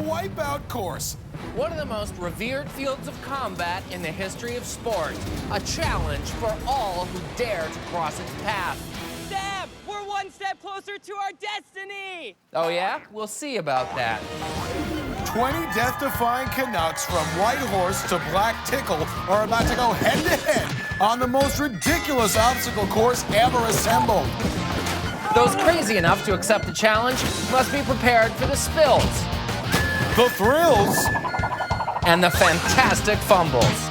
Wipeout course. One of the most revered fields of combat in the history of sport. A challenge for all who dare to cross its path. Sam, we're one step closer to our destiny! Oh yeah? We'll see about that. 20 death-defying Canucks from Whitehorse to Black Tickle are about to go head-to-head on the most ridiculous obstacle course ever assembled. Those crazy enough to accept the challenge must be prepared for the spills. The thrills. And the fantastic fumbles.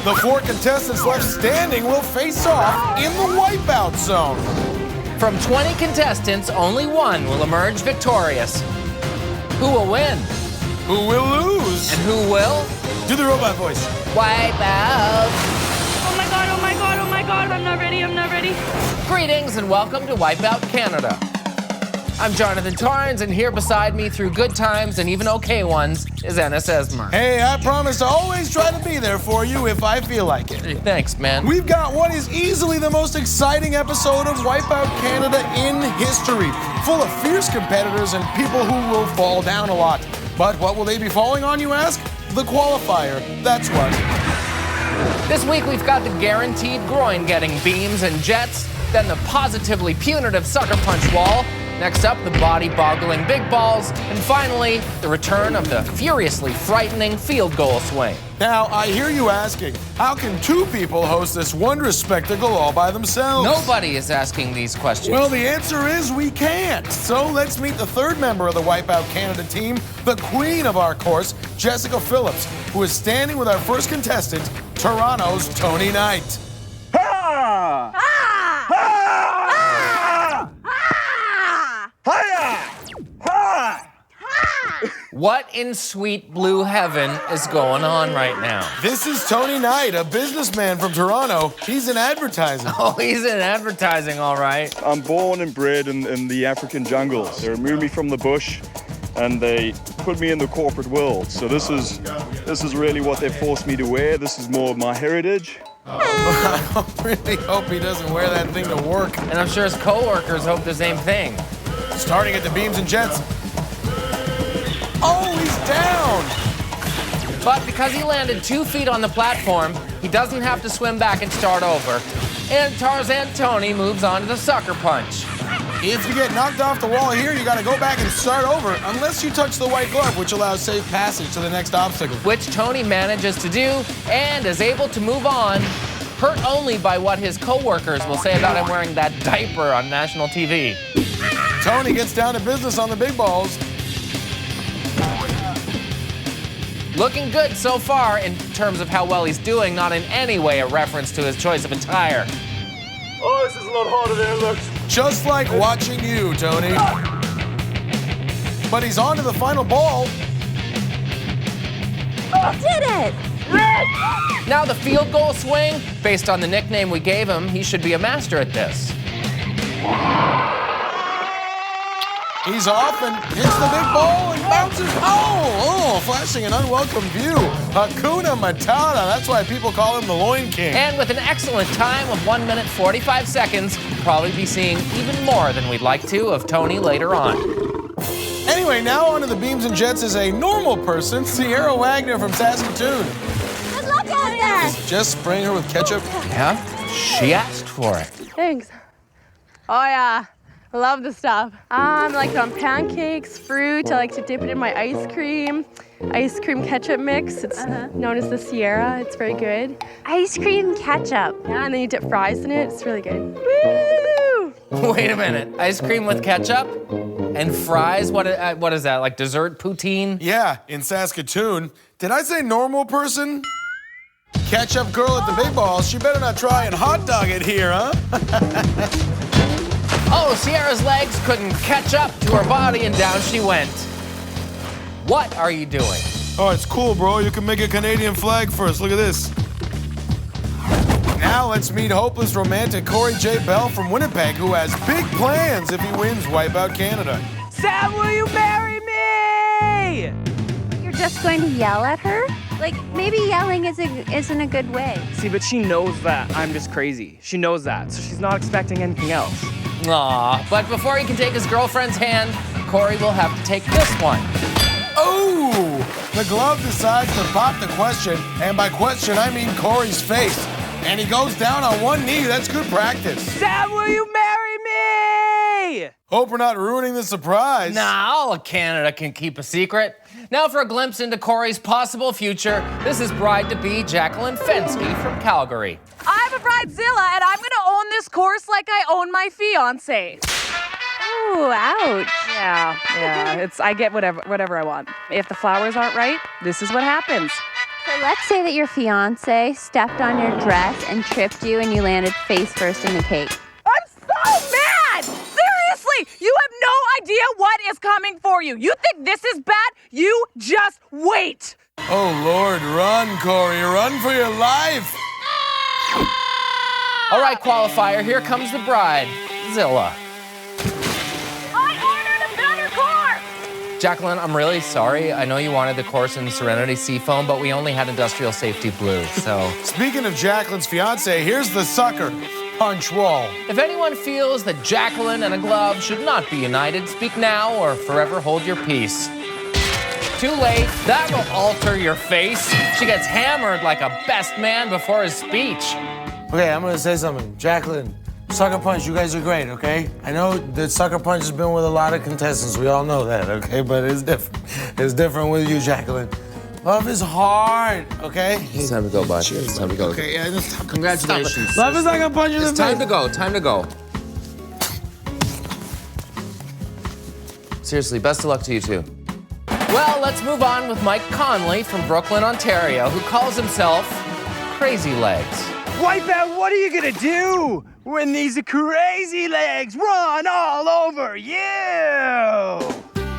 The 4 contestants left standing will face off in the Wipeout zone. From 20 contestants, only one will emerge victorious. Who will win? Who will lose? And who will? Do the robot voice. Wipe out. Oh my god, oh my god, oh my god, I'm not ready, I'm not ready. Greetings and welcome to Wipeout Canada. I'm Jonathan Torrens, and here beside me through good times and even okay ones is Ennis Esmer. Hey, I promise to always try to be there for you if I feel like it. Hey, thanks, man. We've got what is easily the most exciting episode of Wipeout Canada in history, full of fierce competitors and people who will fall down a lot. But what will they be falling on, you ask? The qualifier, that's what. This week we've got the guaranteed groin-getting beams and jets, then the positively punitive sucker punch wall, next up the body-boggling big balls, and finally the return of the furiously frightening field goal swing. Now, I hear you asking, how can 2 people host this wondrous spectacle all by themselves? Nobody is asking these questions. Well, the answer is we can't. So let's meet the 3rd member of the Wipeout Canada team, the queen of our course, Jessica Phillips, who is standing with our first contestant, Toronto's Tony Knight. Ha! Ah! Ha! Ah! Hiya! Ha! What in sweet blue heaven is going on right now? This is Tony Knight, a businessman from Toronto. He's in advertising. Oh, he's in advertising, all right. I'm born and bred in the African jungles. They removed me from the bush and they put me in the corporate world. So this is really what they forced me to wear. This is more of my heritage. I really hope he doesn't wear that thing to work. And I'm sure his coworkers hope the same thing. Starting at the beams and jets. Oh, he's down! But because he landed 2 feet on the platform, he doesn't have to swim back and start over. And Tarzan Tony moves on to the sucker punch. If you get knocked off the wall here, you gotta go back and start over, unless you touch the white glove, which allows safe passage to the next obstacle. Which Tony manages to do and is able to move on, hurt only by what his coworkers will say about him wearing that diaper on national TV. Tony gets down to business on the big balls. Looking good so far in terms of how well he's doing, not in any way a reference to his choice of attire. Oh, this is a lot harder than it looks. Just like watching you, Tony. But he's on to the final ball. Did it! Now the field goal swing, based on the nickname we gave him, he should be a master at this. He's off and hits the big ball and bounces. Oh, flashing an unwelcome view. Hakuna Matata. That's why people call him the Loin King. And with an excellent time of 1 minute 45 seconds, we'll probably be seeing even more than we'd like to of Tony later on. Anyway, now onto the beams and jets is a normal person, Sierra Wagner from Saskatoon. Good luck out there! Just spraying her with ketchup. Yeah, she asked for it. Thanks. Oh yeah, I love this stuff. I like it on pancakes, fruit. I like to dip it in my ice cream ketchup mix. It's known as the Sierra. It's very good. Ice cream ketchup. Yeah, and then you dip fries in it. It's really good. Woo! Wait a minute, ice cream with ketchup and fries? What is that, like dessert poutine? Yeah, in Saskatoon. Did I say normal person? Ketchup girl at the big balls. She better not try and hot dog it here, huh? Oh, Sierra's legs couldn't catch up to her body and down she went. What are you doing? Oh, it's cool, bro. You can make a Canadian flag first. Look at this. Now let's meet hopeless romantic Corey J. Bell from Winnipeg, who has big plans if he wins Wipeout Canada. Sam, will you marry me? You're just going to yell at her? Like, maybe yelling isn't a good way. See, but she knows that I'm just crazy. She knows that, so she's not expecting anything else. Aw, but before he can take his girlfriend's hand, Corey will have to take this one. Oh! The glove decides to pop the question, and by question, I mean Corey's face. And he goes down on one knee. That's good practice. Sam, will you marry me? Hope we're not ruining the surprise. Nah, all of Canada can keep a secret. Now for a glimpse into Corey's possible future, this is bride-to-be Jacqueline Fensky from Calgary. I'm a bridezilla, and I'm gonna own this course like I own my fiance. Ooh, ouch. Yeah. I get whatever I want. If the flowers aren't right, this is what happens. So let's say that your fiance stepped on your dress and tripped you and you landed face first in the cake. I'm so mad! Seriously, you have no idea what is coming for you. You think this is bad? You just wait. Oh, Lord, run, Corey. Run for your life. All right, qualifier, here comes the bride, Zilla. I ordered a better car! Jacqueline, I'm really sorry. I know you wanted the course in Serenity Seafoam, but we only had industrial safety blue, so. Speaking of Jacqueline's fiance, here's the sucker punch wall. If anyone feels that Jacqueline and a glove should not be united, speak now or forever hold your peace. Too late, that will alter your face. She gets hammered like a best man before his speech. Okay, I'm gonna say something. Jacqueline, Sucker Punch, you guys are great, okay? I know that Sucker Punch has been with a lot of contestants. We all know that, okay? But it's different. It's different with you, Jacqueline. Love is hard, okay? It's time to go, bud. It's time to go. Okay, yeah, just Congratulations. Love is like a punch in the face. Time to go, time to go. Seriously, best of luck to you two. Well, let's move on with Mike Conley from Brooklyn, Ontario, who calls himself Crazy Legs. Wipeout, what are you gonna do when these crazy legs run all over you?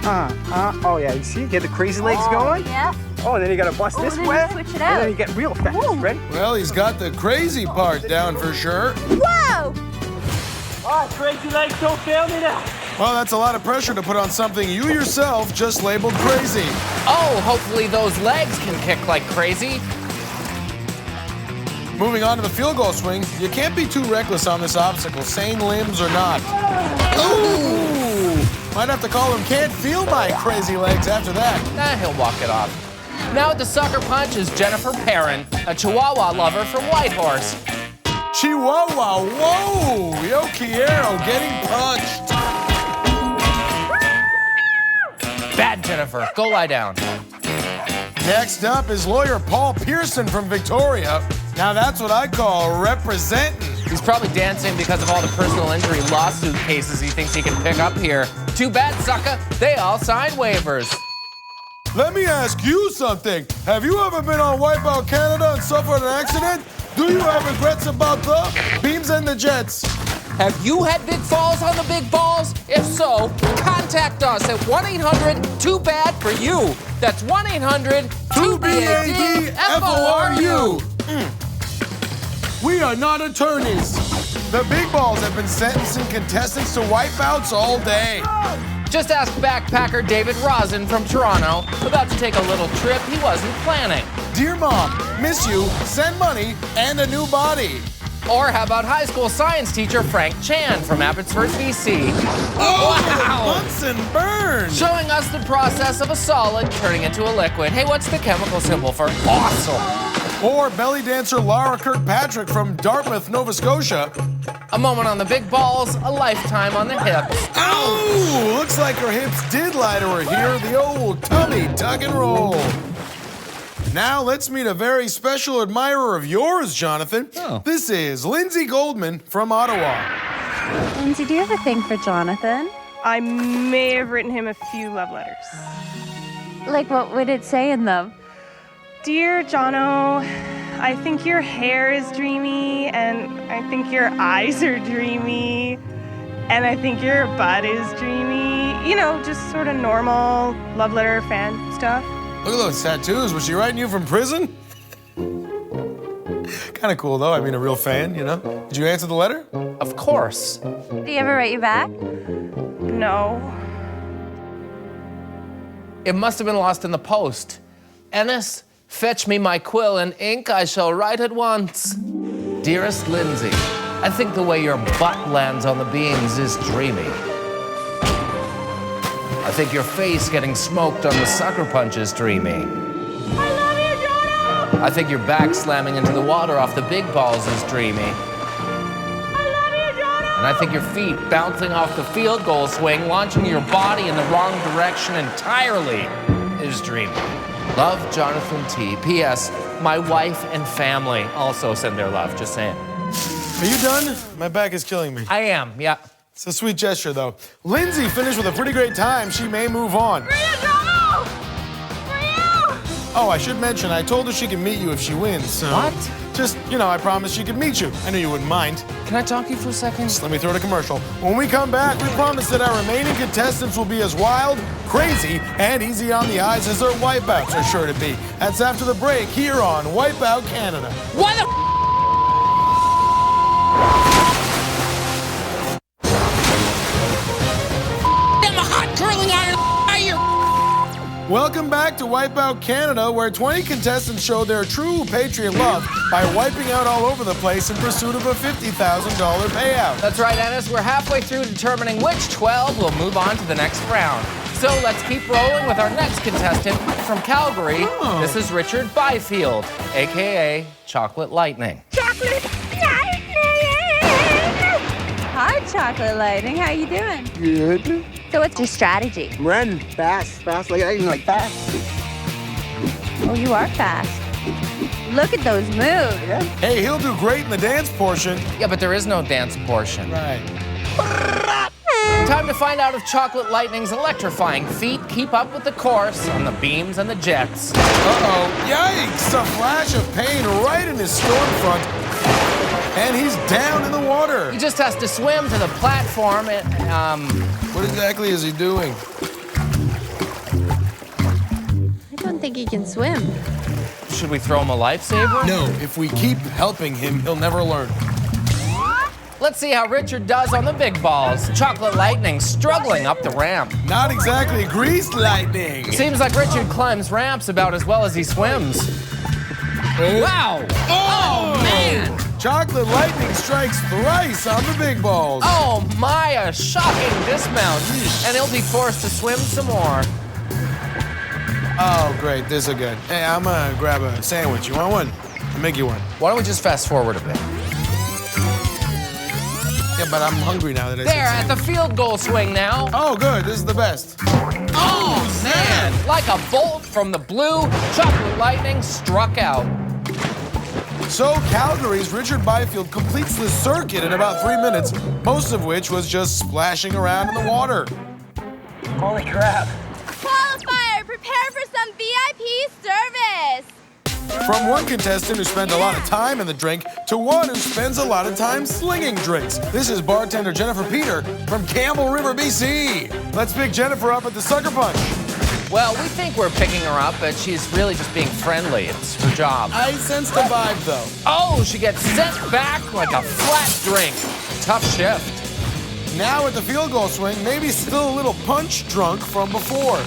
Oh yeah, you see, get the crazy legs going. Yeah. Oh, and then you gotta bust this then you way. switch it And out. then you get real fast. Ready? Well, he's got the crazy part down for sure. Whoa! Oh, crazy legs, don't fail me now. Well, that's a lot of pressure to put on something you yourself just labeled crazy. Oh, hopefully those legs can kick like crazy. Moving on to the field goal swing, you can't be too reckless on this obstacle, sane limbs or not. Ooh! Might have to call him Can't Feel My Crazy Legs after that. Nah, he'll walk it off. Now at the sucker punch is Jennifer Perrin, a Chihuahua lover from Whitehorse. Chihuahua, whoa! Yo Quiero getting punched. Bad Jennifer, go lie down. Next up is lawyer Paul Pearson from Victoria. Now that's what I call representing. He's probably dancing because of all the personal injury lawsuit cases he thinks he can pick up here. Too bad, sucker, they all signed waivers. Let me ask you something. Have you ever been on Wipeout Canada and suffered an accident? Do you have regrets about the Beams and the Jets? Have you had big falls on the big balls? If so, contact us at 1-800-2BAD-FOR-YOU. That's 1-800-2BAD-FORU. We are not attorneys. The big balls have been sentencing contestants to wipeouts all day. Just ask backpacker David Rosin from Toronto, about to take a little trip he wasn't planning. Dear Mom, miss you, send money, and a new body. Or how about high school science teacher Frank Chan from Abbotsford, BC? Oh, Wow! Bunsen burn. Showing us the process of a solid turning into a liquid. Hey, what's the chemical symbol for awesome? Or belly dancer Lara Kirkpatrick from Dartmouth, Nova Scotia. A moment on the big balls, a lifetime on the hips. Ow! Looks like her hips did lie to her here. The old tummy tuck and roll. Now let's meet a very special admirer of yours, Jonathan. Oh. This is Lindsay Goldman from Ottawa. Lindsay, do you have a thing for Jonathan? I may have written him a few love letters. Like, what would it say in them? Dear Jono, I think your hair is dreamy, and I think your eyes are dreamy, and I think your butt is dreamy. You know, just sort of normal love letter fan stuff. Look at those tattoos. Was she writing you from prison? Kind of cool, though. I mean, a real fan, you know? Did you answer the letter? Of course. Did he ever write you back? No. It must have been lost in the post. Ennis, fetch me my quill and ink, I shall write at once. Dearest Lindsay, I think the way your butt lands on the beans is dreamy. I think your face getting smoked on the sucker punch is dreamy. I love you, Jono! I think your back slamming into the water off the big balls is dreamy. I love you, Jono! And I think your feet bouncing off the field goal swing, launching your body in the wrong direction entirely is dreamy. Love, Jonathan T. P.S. My wife and family also send their love, just saying. Are you done? My back is killing me. I am, yeah. It's a sweet gesture, though. Lindsay finished with a pretty great time. She may move on. For you, Jono! For you! Oh, I should mention, I told her she can meet you if she wins, so... What? Just, I promised she could meet you. I knew you wouldn't mind. Can I talk to you for a second? Just let me throw in a commercial. When we come back, we promise that our remaining contestants will be as wild, crazy, and easy on the eyes as their wipeouts are sure to be. That's after the break here on Wipeout Canada. What the Welcome back to Wipeout Canada, where 20 contestants show their true Patriot love by wiping out all over the place in pursuit of a $50,000 payout. That's right, Ennis. We're halfway through determining which 12 will move on to the next round. So let's keep rolling with our next contestant from Calgary. This is Richard Byfield, a.k.a. Chocolate Lightning. Chocolate Lightning! Hi, Chocolate Lightning. How you doing? Good. So what's your strategy? Run fast, like fast. Oh, you are fast. Look at those moves. Hey, he'll do great in the dance portion. Yeah, but there is no dance portion. Right. Time to find out if Chocolate Lightning's electrifying feet keep up with the course on the beams and the jets. Uh-oh. Yikes! A flash of pain right in his storm front. And he's down in the water. He just has to swim to the platform and, What exactly is he doing? I don't think he can swim. should we throw him a lifesaver? No, if we keep helping him, he'll never learn. Let's see how Richard does on the big balls. Chocolate Lightning struggling up the ramp. Not exactly greased lightning. Seems like Richard climbs ramps about as well as he swims. Wow! Oh, man! Chocolate Lightning strikes thrice on the big balls. Oh my, a shocking dismount. And he'll be forced to swim some more. Oh, great, this is good. Hey, I'm gonna grab a sandwich. You want one? I'll make you one. Why don't we just fast forward a bit? Yeah, but I'm hungry now that I There, said at the field goal swing now. Oh, good, this is the best. Oh, man! Like a bolt from the blue, Chocolate Lightning struck out. So Calgary's Richard Byfield completes the circuit in about 3 minutes, most of which was just splashing around in the water. Holy crap. Qualifier, prepare for some VIP service. From one contestant who spent a lot of time in the drink to one who spends a lot of time slinging drinks. This is bartender Jennifer Peter from Campbell River, BC. Let's pick Jennifer up at the Sucker Punch. Well, we think we're picking her up, but she's really just being friendly. It's her job. I sense the vibe, though. Oh, she gets sent back like a flat drink. Tough shift. Now at the field goal swing, maybe still a little punch drunk from before.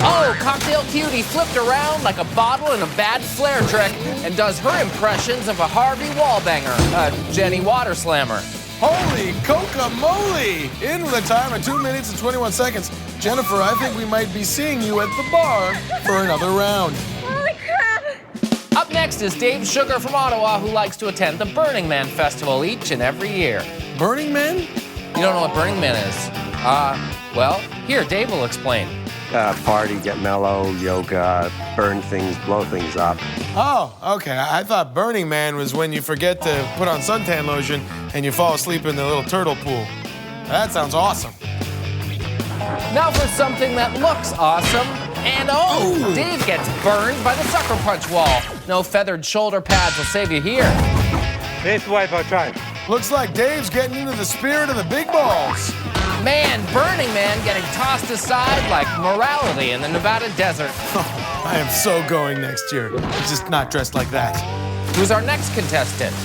Oh, Cocktail Cutie flipped around like a bottle in a bad flare trick and does her impressions of a Harvey Wallbanger, Jenny Water Slammer. Holy coca-moly! In with a time of 2 minutes and 21 seconds. Jennifer, I think we might be seeing you at the bar for another round. Holy crap! Up next is Dave Sugar from Ottawa, who likes to attend the Burning Man Festival each and every year. Burning Man? You don't know what Burning Man is? Well, here, Dave will explain. Party, get mellow, yoga, burn things, blow things up. Oh, okay. I thought Burning Man was when you forget to put on suntan lotion and you fall asleep in the little turtle pool. That sounds awesome. Now for something that looks awesome. And Dave gets burned by the Sucker Punch wall. No feathered shoulder pads will save you here. This Wipeout tribe. Looks like Dave's getting into the spirit of the big balls. Man, Burning Man getting tossed aside like morality in the Nevada desert. I am so going next year. Just not dressed like that. Who's our next contestant?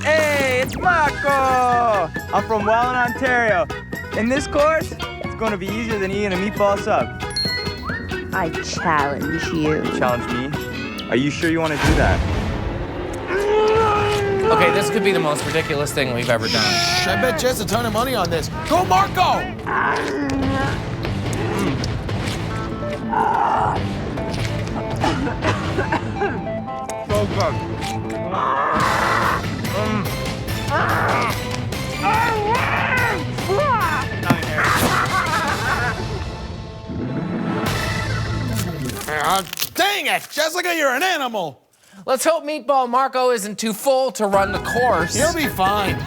Hey, it's Marco! I'm from Welland, Ontario. In this course, it's going to be easier than eating a meatball sub. I challenge you. Challenge me? Are you sure you want to do that? Okay, this could be the most ridiculous thing we've ever done. I bet Jess a ton of money on this. Go, Marco! So good. Dang it, Jessica, you're an animal. Let's hope Meatball Marco isn't too full to run the course. He'll be fine.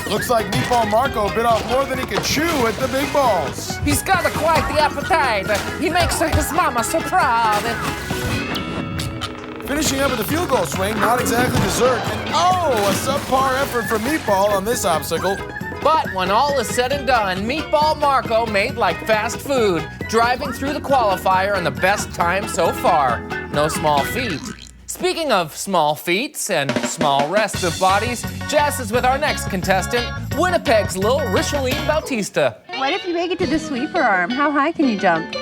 Looks like Meatball Marco bit off more than he could chew at the big balls. He's got quite the appetite. He makes his mama so proud. Finishing up with the field goal swing, not exactly dessert. And a subpar effort from Meatball on this obstacle. But when all is said and done, Meatball Marco made like fast food, driving through the qualifier in the best time so far. No small feat. Speaking of small feats and small rests of bodies, Jess is with our next contestant, Winnipeg's Lil Richeline Bautista. What if you make it to the sweeper arm? How high can you jump?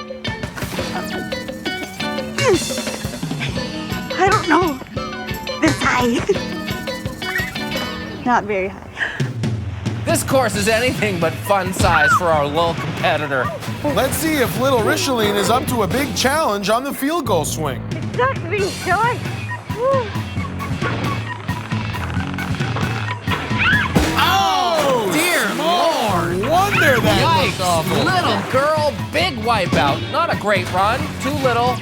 I don't know. This high. Not very high. This course is anything but fun size for our little competitor. Let's see if little Richeline is up to a big challenge on the field goal swing. It sucks being short. Oh, dear Lord! No wonder that looked Yikes! awful. Little girl, big wipeout. Not a great run. Too little,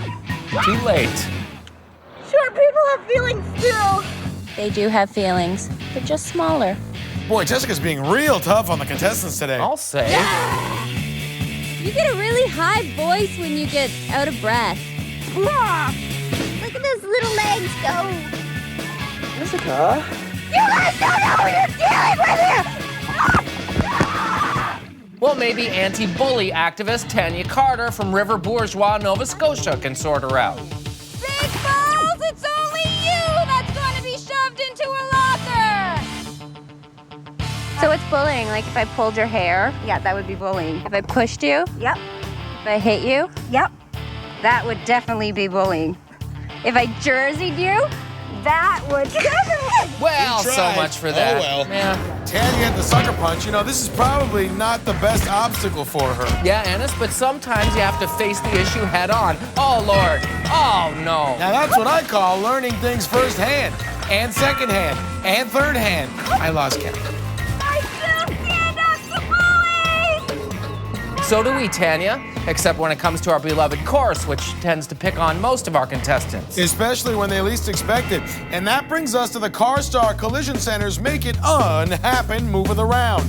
too late. Short people have feelings too. They do have feelings. They're just smaller. Boy, Jessica's being real tough on the contestants today. I'll say. You get a really high voice when you get out of breath. Look at those little legs go. Jessica? You guys don't know who you're dealing with here! Well, maybe anti-bully activist Tanya Carter from River Bourgeois, Nova Scotia can sort her out. Big balls, it's only you that's going to be shoved into a locker. So it's bullying, like if I pulled your hair? Yeah, that would be bullying. If I pushed you? Yep. If I hit you? Yep. That would definitely be bullying. If I jerseyed you? That would definitely. Well, You so tried. much for that. Oh, well. Yeah. Tanya at the sucker punch. You know, this is probably not the best obstacle for her. Yeah, Ennis, but sometimes you have to face the issue head on. Oh, Lord. Oh, no. Now that's what I call learning things firsthand, and secondhand, and third hand. I lost count. I still stand up to bullying. So do we, Tanya. Except when it comes to our beloved course, which tends to pick on most of our contestants. Especially when they least expect it. And that brings us to the CarStar Collision Center's Make It Unhappen Move of the Round.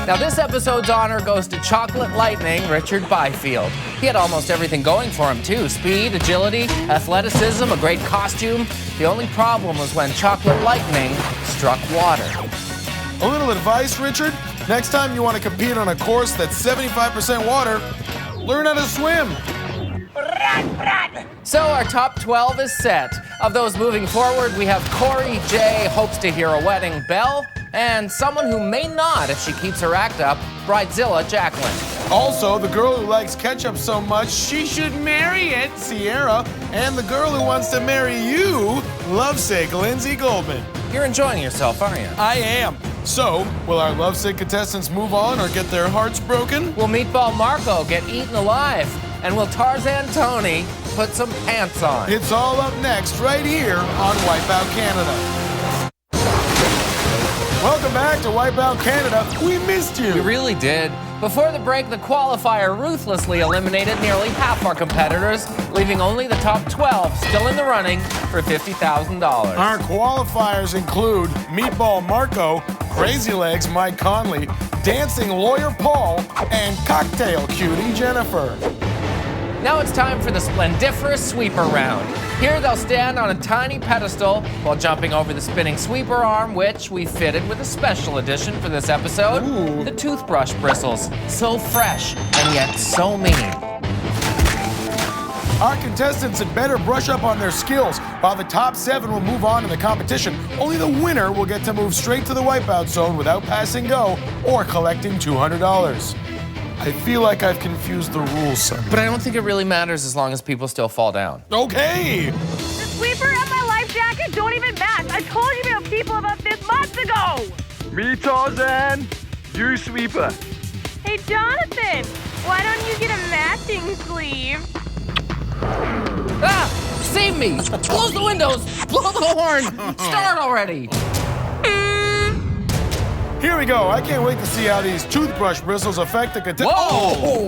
Now, this episode's honor goes to Chocolate Lightning Richard Byfield. He had almost everything going for him, too. Speed, agility, athleticism, a great costume. The only problem was when Chocolate Lightning struck water. A little advice, Richard. Next time you want to compete on a course that's 75% water, learn how to swim. So our top 12 is set. Of those moving forward, we have Corey J. hopes to hear a wedding bell, and someone who may not if she keeps her act up, Bridezilla Jacqueline. Also, the girl who likes ketchup so much she should marry it, Sierra. And the girl who wants to marry you, lovesick Lindsay Goldman. You're enjoying yourself, aren't you? I am. So, will our lovesick contestants move on or get their hearts broken? Will Meatball Marco get eaten alive? And will Tarzan Tony put some pants on? It's all up next, right here on Wipeout Canada. Welcome back to Wipeout Canada. We missed you. We really did. Before the break, the qualifier ruthlessly eliminated nearly half our competitors, leaving only the top 12 still in the running for $50,000. Our qualifiers include Meatball Marco, Crazy Legs Mike Conley, Dancing Lawyer Paul, and Cocktail Cutie Jennifer. Now it's time for the splendiferous sweeper round. Here they'll stand on a tiny pedestal while jumping over the spinning sweeper arm, which we fitted with a special edition for this episode. Ooh. The toothbrush bristles. So fresh and yet so mean. Our contestants had better brush up on their skills. While the top 7 will move on in the competition, only the winner will get to move straight to the wipeout zone without passing go or collecting $200. I feel like I've confused the rules, son. But I don't think it really matters as long as people still fall down. Okay! The sweeper and my life jacket don't even match. I told you people about this months ago. Me, Tarzan. Drew Sweeper. Hey, Jonathan, why don't you get a matching sleeve? Ah! Save me! Close the windows! Blow the horn! Start already! Here we go. I can't wait to see how these toothbrush bristles affect the Whoa!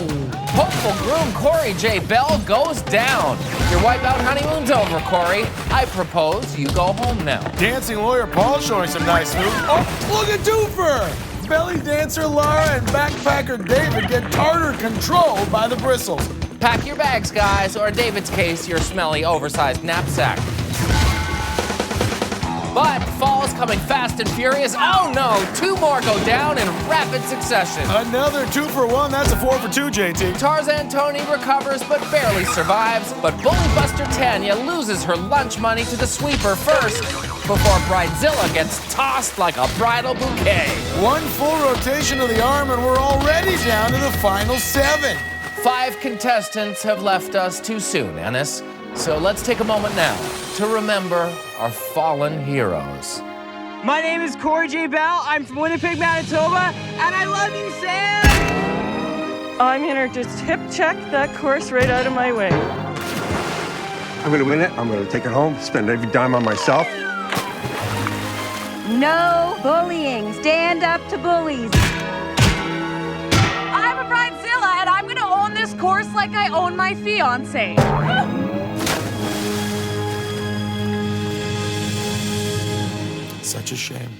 Hopeful groom Corey J. Bell goes down. Your wipeout honeymoon's over, Corey. I propose you go home now. Dancing lawyer Paul showing some nice moves. Oh, look at Doofer! Belly dancer Laura and backpacker David get tartar controlled by the bristles. Pack your bags, guys, or in David's case, your smelly, oversized knapsack. But fall's coming fast and furious. Oh no, 2 more go down in rapid succession. Another 2 for 1, that's a 4 for 2, JT. Tarzan Tony recovers but barely survives. But Bully Buster Tanya loses her lunch money to the sweeper first before Bridezilla gets tossed like a bridal bouquet. 1 full rotation of the arm and we're already down to the final 7. 5 contestants have left us too soon, Ennis. So let's take a moment now to remember our fallen heroes. My name is Corey J. Bell. I'm from Winnipeg, Manitoba, and I love you, Sam! I'm gonna just hip check that course right out of my way. I'm gonna win it. I'm gonna take it home, spend every dime on myself. No bullying. Stand up to bullies. I'm a bridezilla, and I'm gonna own this course like I own my fiance. Such a shame.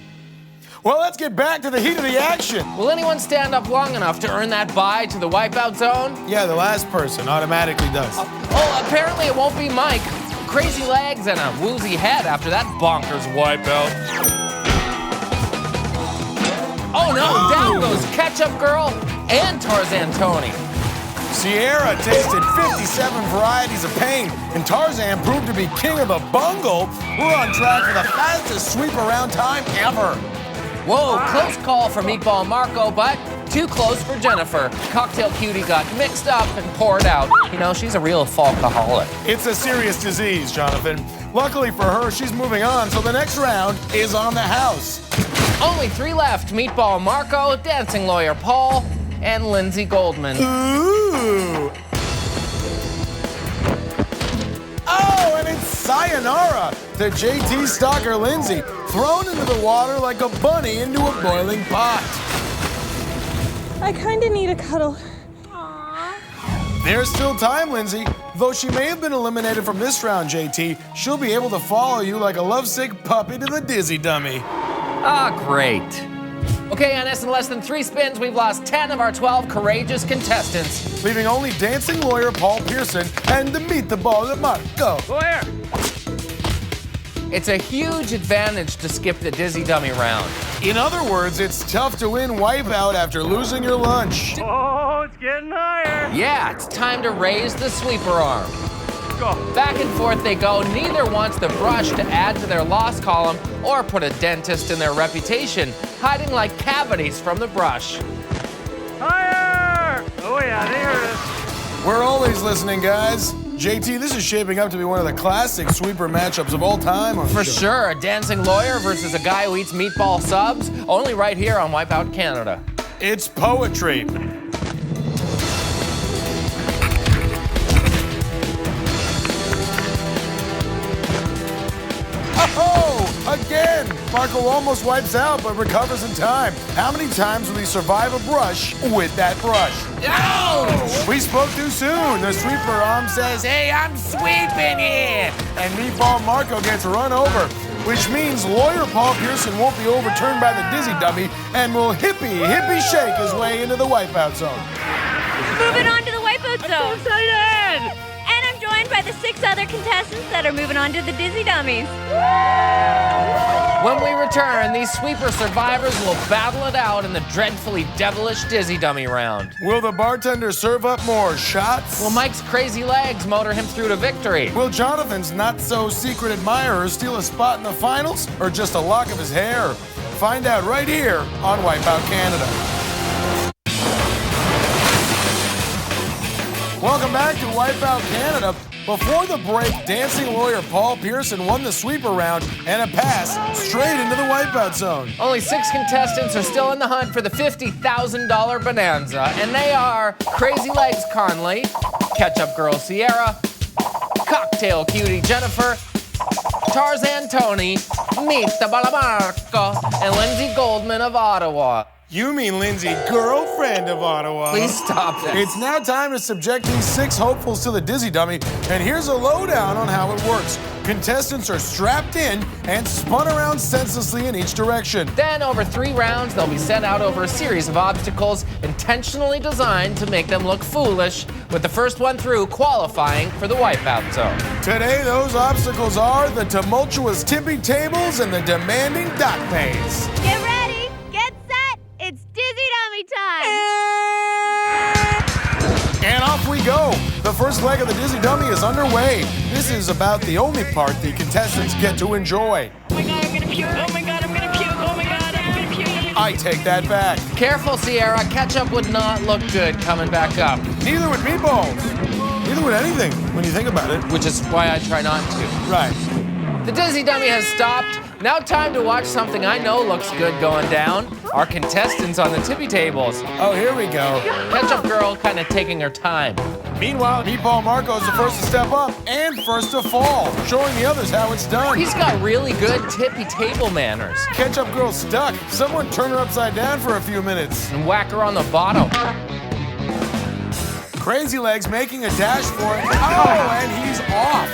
Well, let's get back to the heat of the action. Will anyone stand up long enough to earn that bye to the wipeout zone? Yeah, the last person automatically does. Apparently it won't be Mike. Crazy legs and a woozy head after that bonkers wipeout. Oh no, down goes Ketchup Girl and Tarzan Tony. Sierra tasted 57 varieties of pain, and Tarzan proved to be king of the bungle. We're on track for the fastest sweep around time ever. Whoa, close call for Meatball Marco, but too close for Jennifer. Cocktail Cutie got mixed up and poured out. You know, she's a real falcoholic. It's a serious disease, Jonathan. Luckily for her, she's moving on, so the next round is on the house. Only 3 left: Meatball Marco, Dancing Lawyer Paul, and Lindsay Goldman. Ooh. Oh, and it's sayonara to JT stalker Lindsay, thrown into the water like a bunny into a boiling pot. I kinda need a cuddle. There's still time, Lindsay. Though she may have been eliminated from this round, JT, she'll be able to follow you like a lovesick puppy to the dizzy dummy. Ah, great. Okay, Ennis, in less than 3 spins, we've lost 10 of our 12 courageous contestants. Leaving only dancing lawyer Paul Pearson and the meet the ball at Marco. Lawyer! It's a huge advantage to skip the dizzy dummy round. In other words, it's tough to win Wipeout after losing your lunch. Oh, it's getting higher. Yeah, it's time to raise the sweeper arm. Go. Back and forth they go. Neither wants the brush to add to their loss column or put a dentist in their reputation, hiding like cavities from the brush. Higher! Oh yeah, they heard us. We're always listening, guys. JT, this is shaping up to be one of the classic sweeper matchups of all time on the For show. sure, a dancing lawyer versus a guy who eats meatball subs, only right here on Wipeout Canada. It's poetry. Oh, again! Marco almost wipes out, but recovers in time. How many times will he survive a brush with that brush? Ouch! We spoke too soon. The sweeper arm says, "Hey, I'm sweeping it!" And Meatball Marco gets run over, which means lawyer Paul Pearson won't be overturned by the dizzy dummy and will hippie shake his way into the wipeout zone. Moving on to the wipeout zone. I'm so excited! And I'm joined by the 6 other contestants that are moving on to the dizzy dummies. When we return, these sweeper survivors will battle it out in the dreadfully devilish dizzy dummy round. Will the bartender serve up more shots? Will Mike's crazy legs motor him through to victory? Will Jonathan's not-so-secret admirer steal a spot in the finals, or just a lock of his hair? Find out right here on Wipeout Canada. Welcome back to Wipeout Canada. Before the break, dancing lawyer Paul Pearson won the sweep around and a pass straight into the wipeout zone. Only 6 contestants are still in the hunt for the $50,000 bonanza, and they are Crazy Legs Conley, Ketchup Girl Sierra, Cocktail Cutie Jennifer, Tarzan Tony, Mita Balamarco, and Lindsay Goldman of Ottawa. You mean Lindsay, girlfriend of Ottawa. Please stop that. It's now time to subject these 6 hopefuls to the Dizzy Dummy, and here's a lowdown on how it works. Contestants are strapped in and spun around senselessly in each direction. Then, over 3 rounds, they'll be sent out over a series of obstacles intentionally designed to make them look foolish, with the first one through qualifying for the wipeout zone. Today, those obstacles are the tumultuous tippy tables and the demanding dock maze. Get ready, get set, it's Dizzy Dummy time! And off we go. The first leg of the Dizzy Dummy is underway. This is about the only part the contestants get to enjoy. Oh my God, I'm gonna puke. Oh my God, I'm gonna puke. Oh my God, I'm gonna puke. I take that back. Careful, Sierra. Ketchup would not look good coming back up. Neither would meatballs. Neither would anything, when you think about it. Which is why I try not to. Right. The Dizzy Dummy has stopped. Now time to watch something I know looks good going down. Our contestants on the tippy tables. Oh, here we go. Ketchup Girl kind of taking her time. Meanwhile, Meatball Marco is the first to step up and first to fall, showing the others how it's done. He's got really good tippy table manners. Ketchup Girl's stuck. Someone turn her upside down for a few minutes. And whack her on the bottom. Crazy Legs making a dash for it. Oh, and he's off.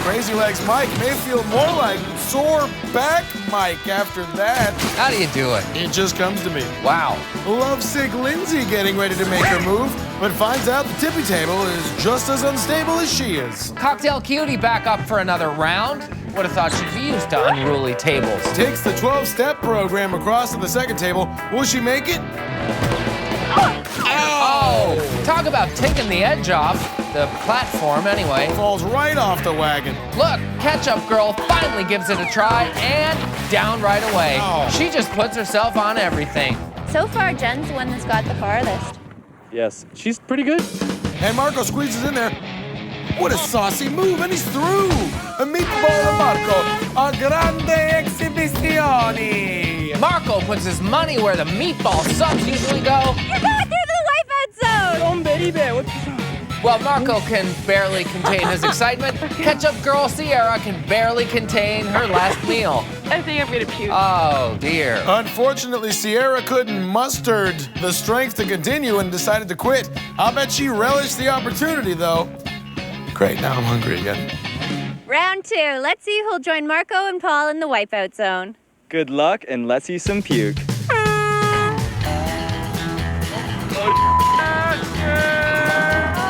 Crazy Legs Mike may feel more like sore back Mike after that. How do you do it? It just comes to me. Wow. Lovesick Lindsay getting ready to make her move, but finds out the tippy table is just as unstable as she is. Cocktail Cutie back up for another round. Would have thought she'd be used to unruly tables. Takes the 12-step program across to the second table. Will she make it? Oh! Talk about taking the edge off the platform anyway. Falls right off the wagon. Look, Ketchup Girl finally gives it a try and down right away. Oh. She just puts herself on everything. So far, Jen's the one that's got the farthest. Yes, she's pretty good. And Marco squeezes in there. What a saucy move, and he's through. A meatball Marco. A grande exhibizione. Marco puts his money where the meatball subs usually go. You're going through the wipeout zone! Oh, baby, what's wrong? Well, Marco can barely contain his excitement. Ketchup Girl Sierra can barely contain her last meal. I think I'm gonna puke. Oh, dear. Unfortunately, Sierra couldn't muster the strength to continue and decided to quit. I'll bet she relished the opportunity, though. Great, now I'm hungry again. Round 2. Let's see who'll join Marco and Paul in the wipeout zone. Good luck, and let's see some puke.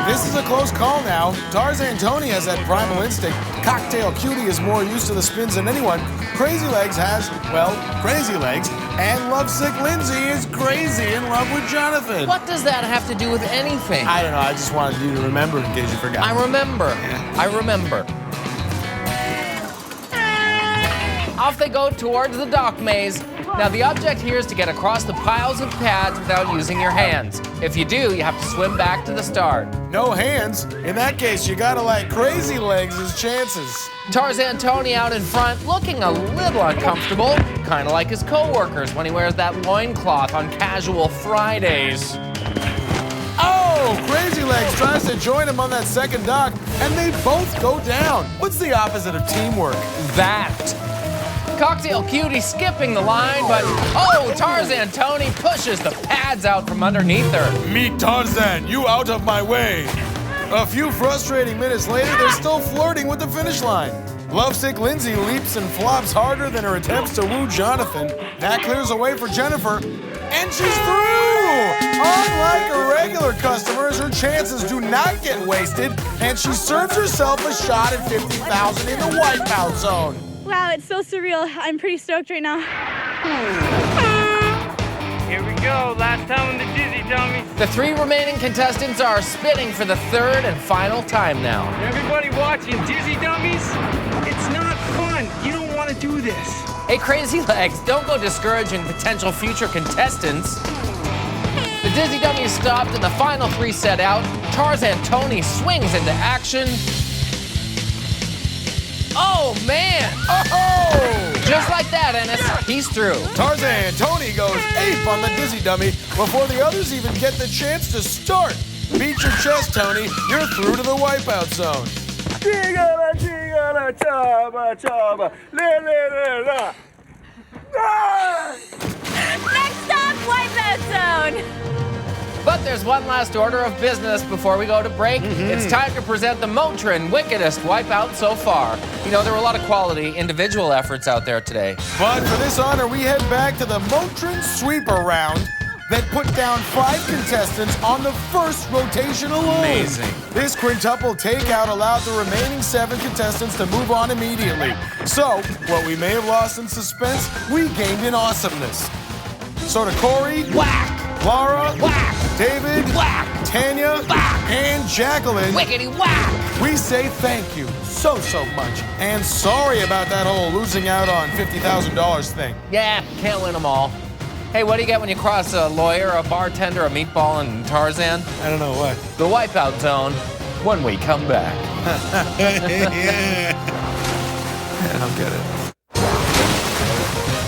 This is a close call now. Tarzan Tony has that primal instinct. Cocktail Cutie is more used to the spins than anyone. Crazy Legs has, well, crazy legs. And Lovesick Lindsay is crazy in love with Jonathan. What does that have to do with anything? I don't know. I just wanted you to remember in case you forgot. I remember. Yeah. I remember. Off they go towards the dock maze. Now the object here is to get across the piles of pads without using your hands. If you do, you have to swim back to the start. No hands? In that case, you gotta like Crazy Legs' chances. Tarzan Tony out in front, looking a little uncomfortable, kind of like his co-workers when he wears that loincloth on casual Fridays. Oh, Crazy Legs tries to join him on that second dock, and they both go down. What's the opposite of teamwork? That. Cocktail Cutie skipping the line, but oh, Tarzan Tony pushes the pads out from underneath her. Meet Tarzan, you out of my way. A few frustrating minutes later, they're still flirting with the finish line. Lovesick Lindsay leaps and flops harder than her attempts to woo Jonathan. That clears a way for Jennifer, and she's through! Unlike regular customers, her chances do not get wasted, and she serves herself a shot at $50,000 in the wipeout zone. Wow, it's so surreal. I'm pretty stoked right now. Here we go, last time on the Dizzy Dummies. The 3 remaining contestants are spinning for the 3rd and final time now. Everybody watching Dizzy Dummies, it's not fun. You don't want to do this. Hey, Crazy Legs, don't go discouraging potential future contestants. The Dizzy Dummies stopped and the final 3 set out. Tarzan Tony swings into action. Oh, man! Oh! Just like that, Ennis. He's through. Tarzan, Tony goes ape on the dizzy dummy before the others even get the chance to start. Beat your chest, Tony. You're through to the wipeout zone. Chigala, chigala, chaba, chaba, le, le, le, la. Ah! Next stop, wipeout zone. But there's one last order of business before we go to break. It's time to present the Motrin wickedest wipeout so far. You know, there were a lot of quality individual efforts out there today. But for this honor, we head back to the Motrin sweeper round that put down 5 contestants on the first rotation alone. Amazing. This quintuple takeout allowed the remaining 7 contestants to move on immediately. So, what we may have lost in suspense, we gained in awesomeness. So to Corey, Whack! Laura, Whack! David, Whack! Tanya, Whack! and Jacqueline, Wickety whack! we say thank you so much. And sorry about that whole losing out on $50,000 thing. Yeah, can't win them all. Hey, what do you get when you cross a lawyer, a bartender, a meatball, and Tarzan? I don't know what. The wipeout zone when we come back. I don't get it.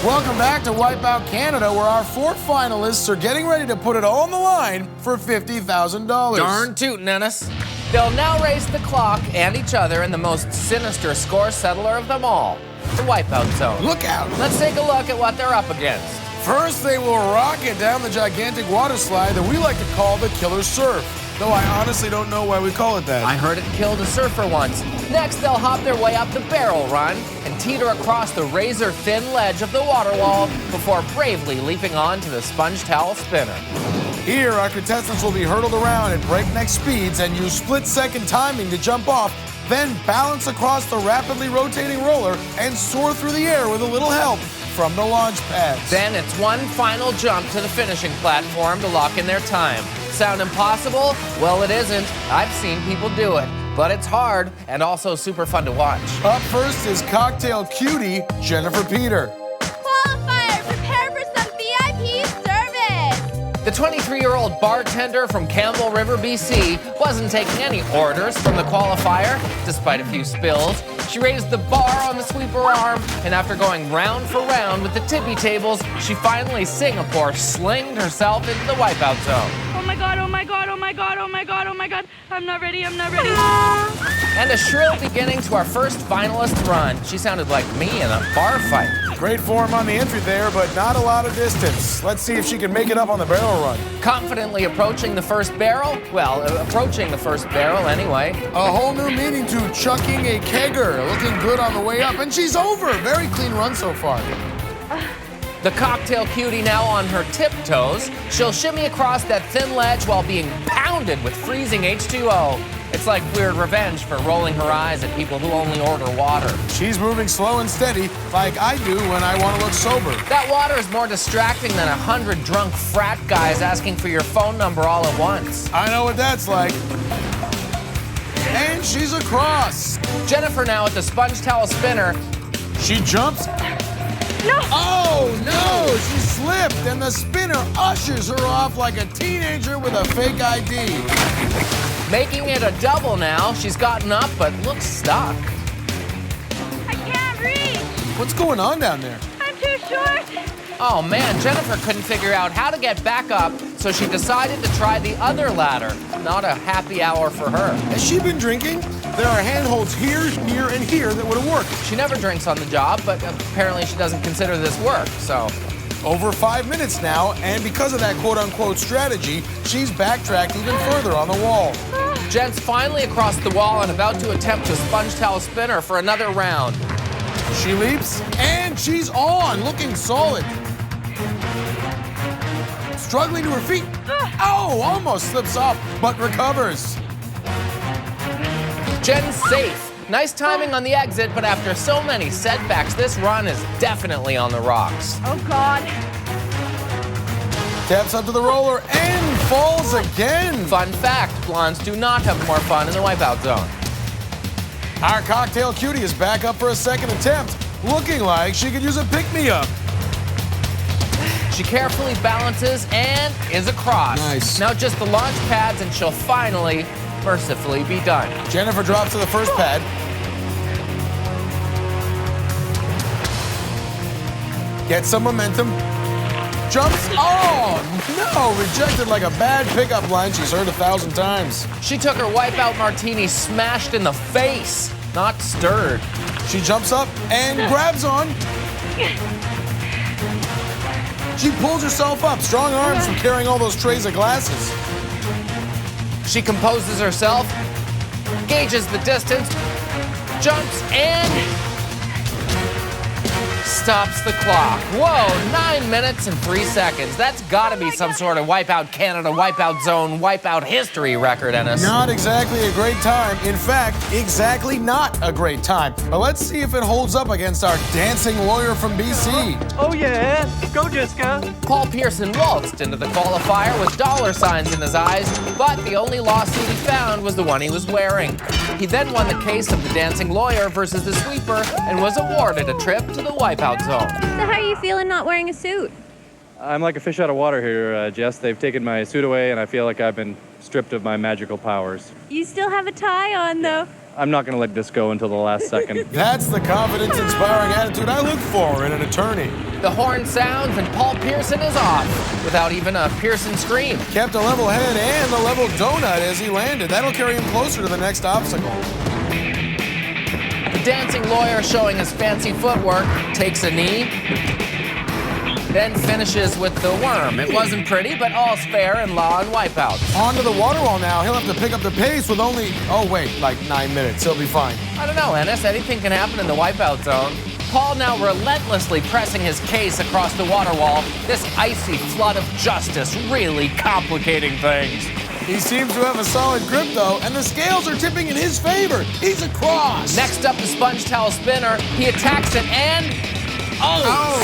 Welcome back to Wipeout Canada, where our 4 finalists are getting ready to put it all on the line for $50,000. Darn tootin', Ennis. They'll now race the clock and each other in the most sinister score settler of them all, the wipeout zone. Look out. Let's take a look at what they're up against. First, they will rocket down the gigantic water slide that we like to call the Killer Surf. Though I honestly don't know why we call it that. I heard it killed a surfer once. Next, they'll hop their way up the barrel run and teeter across the razor-thin ledge of the water wall before bravely leaping on to the sponge towel spinner. Here, our contestants will be hurtled around at breakneck speeds and use split-second timing to jump off, then balance across the rapidly rotating roller and soar through the air with a little help from the launch pads. Then it's one final jump to the finishing platform to lock in their time. Sound impossible? Well, it isn't. I've seen people do it. But it's hard and also super fun to watch. Up first is cocktail cutie Jennifer Peter. Qualifier, prepare for some VIP service. The 23-year-old bartender from Campbell River, BC, wasn't taking any orders from the qualifier, despite a few spills. She raised the bar on the sweeper arm, and after going round for round with the tippy tables, she finally Singapore slinged herself into the wipeout zone. Oh my god, oh my god, oh my god, oh my god, oh my god. I'm not ready, I'm not ready. And a shrill beginning to our first finalist run. She sounded like me in a bar fight. Great form on the entry there, but not a lot of distance. Let's see if she can make it up on the barrel run. Confidently approaching the first barrel? Well, approaching the first barrel anyway. A whole new meaning to chucking a kegger. Looking good on the way up, and she's over. Very clean run so far. The cocktail cutie now on her tiptoes. She'll shimmy across that thin ledge while being pounded with freezing H2O. It's like weird revenge for rolling her eyes at people who only order water. She's moving slow and steady, like I do when I want to look sober. That water is more distracting than 100 drunk frat guys asking for your phone number all at once. I know what that's like. And she's across. Jennifer now at the sponge towel spinner. She jumps. No! Oh, no! She slipped, and the spinner ushers her off like a teenager with a fake ID. Making it a double now. She's gotten up, but looks stuck. I can't reach! What's going on down there? I'm too short! Oh man, Jennifer couldn't figure out how to get back up, so she decided to try the other ladder. Not a happy hour for her. Has she been drinking? There are handholds here, here, and here that would have worked. She never drinks on the job, but apparently she doesn't consider this work, so. Over 5 minutes now, and because of that quote-unquote strategy, she's backtracked even further on the wall. Jen's finally across the wall and about to attempt a sponge towel spinner for another round. She leaps, and she's on, looking solid. Struggling to her feet. Oh, almost slips off, but recovers. Jen's safe. Nice timing on the exit, but after so many setbacks, this run is definitely on the rocks. Oh god. Taps up to the roller and falls again. Fun fact, blondes do not have more fun in the wipeout zone. Our cocktail cutie is back up for a second attempt, looking like she could use a pick-me-up. She carefully balances and is across. Nice. Now just the launch pads and she'll finally, mercifully be done. Jennifer drops to the first pad. Gets some momentum. Jumps. Oh, no. Rejected like a bad pickup line she's heard 1,000 times. She took her Wipeout martini smashed in the face, not stirred. She jumps up and grabs on. She pulls herself up. Strong arms from carrying all those trays of glasses. She composes herself, gauges the distance, jumps, and stops the clock. Whoa, 9 minutes and 3 seconds. That's gotta be some sort of Wipeout Canada, Wipeout Zone, Wipeout history record, Ennis. Not exactly a great time. In fact, exactly not a great time. But let's see if it holds up against our dancing lawyer from BC. Oh yeah, go Jessica. Paul Pearson waltzed into the qualifier with dollar signs in his eyes, but the only lawsuit he found was the one he was wearing. He then won the case of the dancing lawyer versus the sweeper and was awarded a trip to the Wipeout Zone. So how are you feeling not wearing a suit? I'm like a fish out of water here, Jess. They've taken my suit away, and I feel like I've been stripped of my magical powers. You still have a tie on, though. I'm not going to let this go until the last second. That's the confidence-inspiring attitude I look for in an attorney. The horn sounds and Paul Pearson is off without even a Pearson scream. Kept a level head and a level donut as he landed. That'll carry him closer to the next obstacle. The dancing lawyer, showing his fancy footwork, takes a knee, then finishes with the worm. It wasn't pretty, but all's fair in law and Wipeout. On to the water wall now. He'll have to pick up the pace with only, like 9 minutes. He'll be fine. I don't know, Ennis. Anything can happen in the Wipeout Zone. Paul now relentlessly pressing his case across the water wall, this icy flood of justice really complicating things. He seems to have a solid grip, though, and the scales are tipping in his favor. He's across. Next up, the sponge towel spinner. He attacks it and...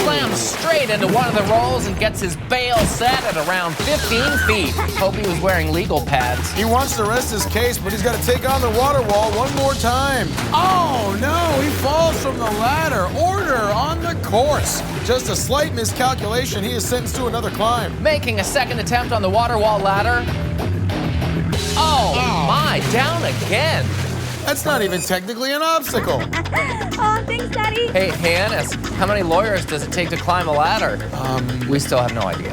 slams straight into one of the rolls and gets his bail set at around 15 feet. Hope he was wearing legal pads. He wants to rest his case, but he's got to take on the water wall one more time. Oh, no, he falls from the ladder. Order on the course. Just a slight miscalculation. He is sentenced to another climb. Making a second attempt on the water wall ladder. Oh, my, down again. That's not even technically an obstacle. Oh, thanks, Daddy. Hey, Ennis, how many lawyers does it take to climb a ladder? We still have no idea.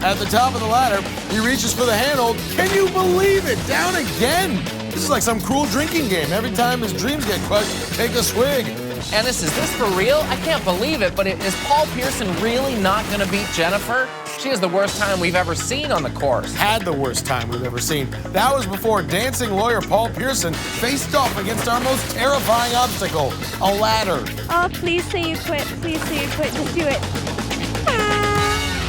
At the top of the ladder, he reaches for the handhold. Can you believe it? Down again. This is like some cruel drinking game. Every time his dreams get crushed, take a swig. Ennis, is this for real? I can't believe it, but is Paul Pearson really not going to beat Jennifer? She has the worst time we've ever seen on the course. Had the worst time we've ever seen. That was before dancing lawyer Paul Pearson faced off against our most terrifying obstacle, a ladder. Oh, please say you quit. Please say you quit. Just do it.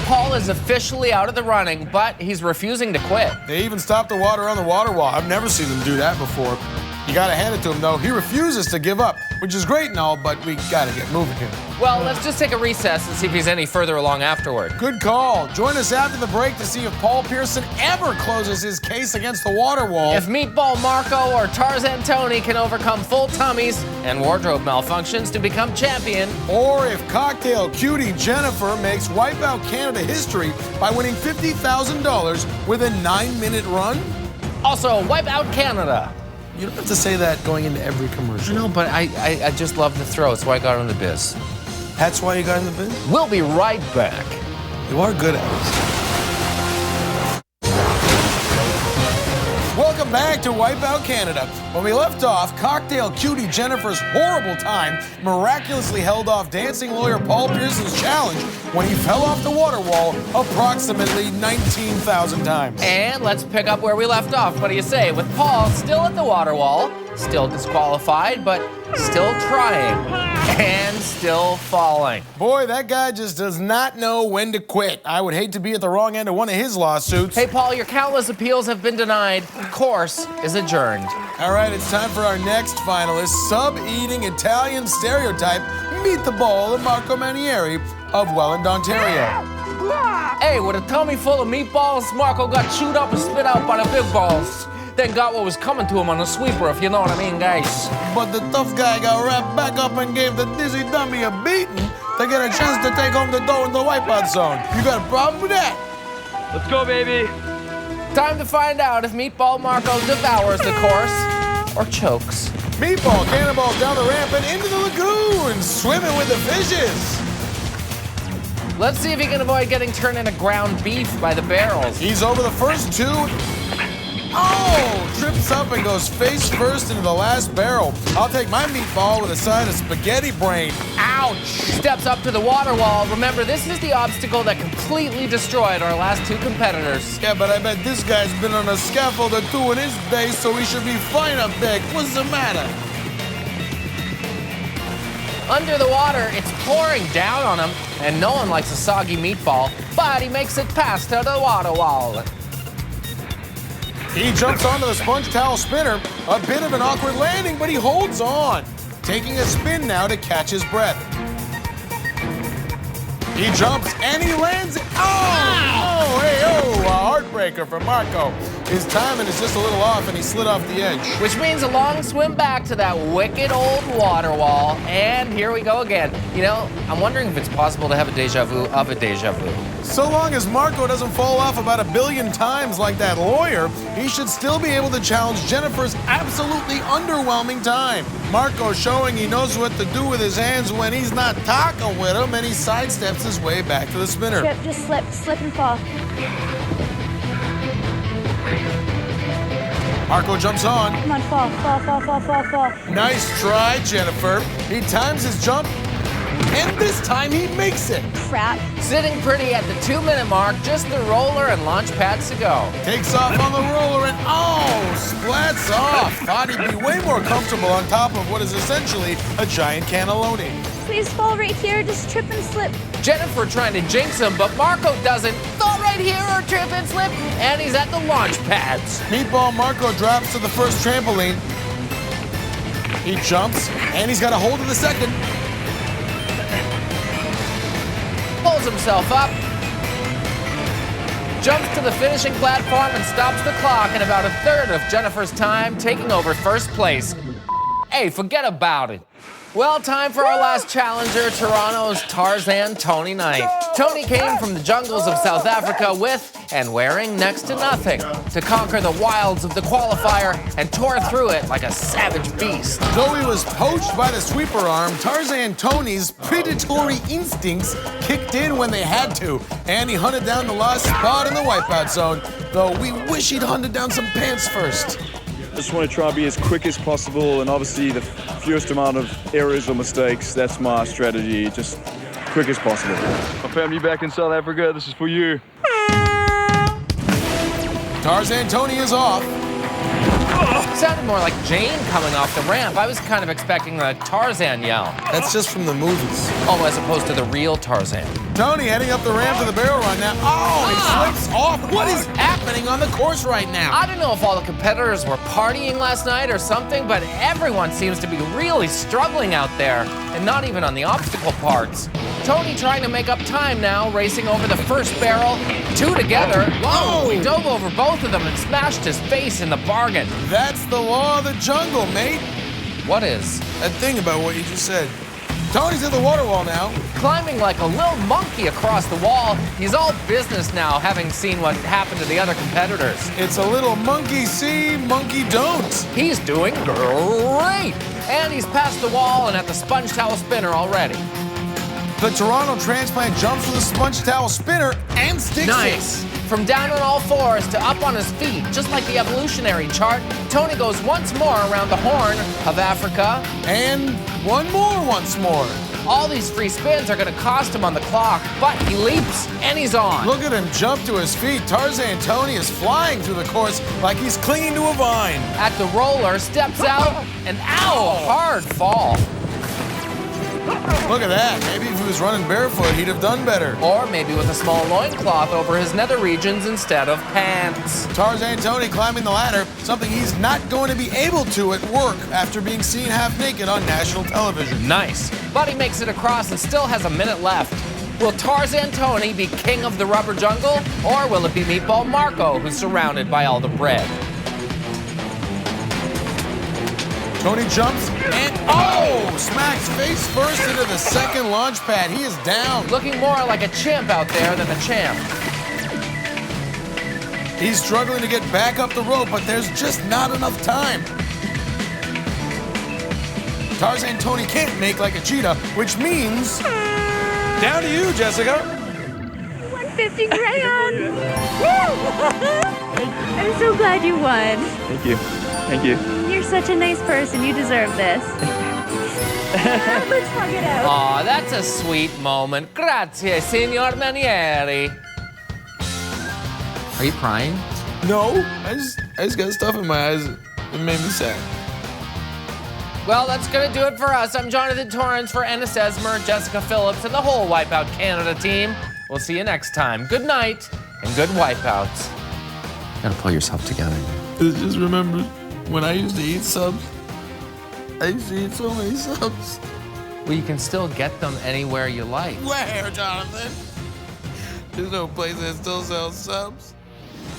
Paul is officially out of the running, but he's refusing to quit. They even stopped the water on the water wall. I've never seen them do that before. You gotta hand it to him, though. He refuses to give up, which is great and all, but we gotta get moving here. Well, let's just take a recess and see if he's any further along afterward. Good call. Join us after the break to see if Paul Pearson ever closes his case against the water wall. If Meatball Marco or Tarzan Tony can overcome full tummies and wardrobe malfunctions to become champion. Or if cocktail cutie Jennifer makes Wipeout Canada history by winning $50,000 with a 9-minute run. Also, Wipeout Canada. You don't have to say that going into every commercial. No, but I just love the throw. It's why I got in the biz. That's why you got in the biz? We'll be right back. You are good at it. Welcome back to Wipeout Canada. When we left off, cocktail cutie Jennifer's horrible time miraculously held off dancing lawyer Paul Pearson's challenge when he fell off the water wall approximately 19,000 times. And let's pick up where we left off. What do you say? With Paul still at the water wall, still disqualified, but still trying. And still falling. Boy, that guy just does not know when to quit. I would hate to be at the wrong end of one of his lawsuits. Hey, Paul, your countless appeals have been denied. Course is adjourned. All right, it's time for our next finalist, sub-eating Italian stereotype, Meet the Ball of Marco Manieri of Welland, Ontario. Hey, with a tummy full of meatballs, Marco got chewed up and spit out by the big balls. Then got what was coming to him on a sweeper, if you know what I mean, guys. But the tough guy got wrapped back up and gave the dizzy dummy a beating to get a chance to take home the dough in the Wipeout Zone. You got a problem with that? Let's go, baby. Time to find out if Meatball Marco devours the course or chokes. Meatball cannonballs down the ramp and into the lagoon, swimming with the fishes. Let's see if he can avoid getting turned into ground beef by the barrels. He's over the first two. Oh, trips up and goes face first into the last barrel. I'll take my meatball with a side of spaghetti brain. Ouch! He steps up to the water wall. Remember, this is the obstacle that completely destroyed our last two competitors. Yeah, but I bet this guy's been on a scaffold or two in his day, so he should be fine up there. What's the matter? Under the water, it's pouring down on him, and no one likes a soggy meatball, but he makes it past to the water wall. He jumps onto the sponge towel spinner. A bit of an awkward landing, but he holds on. Taking a spin now to catch his breath. He jumps and he lands it. Oh, hey, oh, a heartbreaker for Marco. His timing is just a little off and he slid off the edge. Which means a long swim back to that wicked old water wall. And here we go again. You know, I'm wondering if it's possible to have a deja vu of a deja vu. So long as Marco doesn't fall off about 1 billion times like that lawyer, he should still be able to challenge Jennifer's absolutely underwhelming time. Marco showing he knows what to do with his hands when he's not talking with him, and he sidesteps his way back to the spinner. Trip, just slip and fall. Marco jumps on. Come on, fall. Nice try, Jennifer. He times his jump, and this time he makes it. Crap. Sitting pretty at the 2-minute mark, just the roller and launch pads to go. Takes off on the roller and splats off. Thought he'd be way more comfortable on top of what is essentially a giant cannelloni. Please fall right here, just trip and slip. Jennifer trying to jinx him, but Marco doesn't. Fall right here or trip and slip, and he's at the launch pads. Meatball Marco drops to the first trampoline. He jumps, and he's got a hold of the second. Pulls himself up, jumps to the finishing platform and stops the clock in about 1/3 of Jennifer's time, taking over first place. Hey, forget about it. Well, time for our last challenger, Toronto's Tarzan Tony Knight. Tony came from the jungles of South Africa with and wearing next to nothing to conquer the wilds of the qualifier and tore through it like a savage beast. Though he was poached by the sweeper arm, Tarzan Tony's predatory instincts kicked in when they had to, and he hunted down the last spot in the wipeout zone, though we wish he'd hunted down some pants first. Just want to try and be as quick as possible, and obviously the fewest amount of errors or mistakes. That's my strategy, just quick as possible. My family back in South Africa, this is for you. Tarzan Tony is off. Sounded more like Jane coming off the ramp. I was kind of expecting a Tarzan yell. That's just from the movies. Oh, as opposed to the real Tarzan. Tony heading up the ramp to the barrel run now. Oh, he slips off. What is happening on the course right now? I don't know if all the competitors were partying last night or something, but everyone seems to be really struggling out there, and not even on the obstacle parts. Tony trying to make up time now, racing over the first barrel. Two together. Whoa! He dove over both of them and smashed his face in the bargain. That's the law of the jungle, mate. What is? That thing about what you just said. Tony's at the water wall now. Climbing like a little monkey across the wall. He's all business now, having seen what happened to the other competitors. It's a little monkey see, monkey don't. He's doing great. And he's past the wall and at the sponge towel spinner already. The Toronto transplant jumps with a sponge towel spinner and sticks Nice. From down on all fours to up on his feet, just like the evolutionary chart, Tony goes once more around the Horn of Africa. And one more once more. All these free spins are gonna cost him on the clock, but he leaps and he's on. Look at him jump to his feet. Tarzan Tony is flying through the course like he's clinging to a vine. At the roller, steps out, and ow, hard fall. Look at that. Maybe if he was running barefoot, he'd have done better. Or maybe with a small loincloth over his nether regions instead of pants. Tarzan Tony climbing the ladder, something he's not going to be able to at work after being seen half naked on national television. Nice. But he makes it across and still has a minute left. Will Tarzan Tony be king of the rubber jungle, or will it be Meatball Marco who's surrounded by all the bread? Tony jumps and smacks face first into the second launch pad. He is down. Looking more like a chimp out there than a champ. He's struggling to get back up the rope, but there's just not enough time. Tarzan Tony can't make like a cheetah, which means down to you, Jessica. $50 grand. I'm so glad you won. Thank you. Thank you. You're such a nice person. You deserve this. Let's hug it out. Aw, that's a sweet moment. Grazie, signor Manieri. Are you crying? No, I just got stuff in my eyes. It made me sad. Well, that's gonna do it for us. I'm Jonathan Torrance for Ennis Esmer, Jessica Phillips, and the whole Wipeout Canada team. We'll see you next time. Good night and good wipeouts. You gotta pull yourself together. Just remember, when I used to eat subs, I used to eat so many subs. Well, you can still get them anywhere you like. Where, Jonathan? There's no place that still sells subs.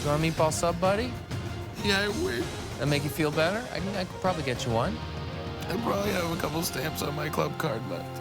You want a meatball sub, buddy? Yeah, I wish. That make you feel better? I could probably get you one. I probably have a couple stamps on my club card left.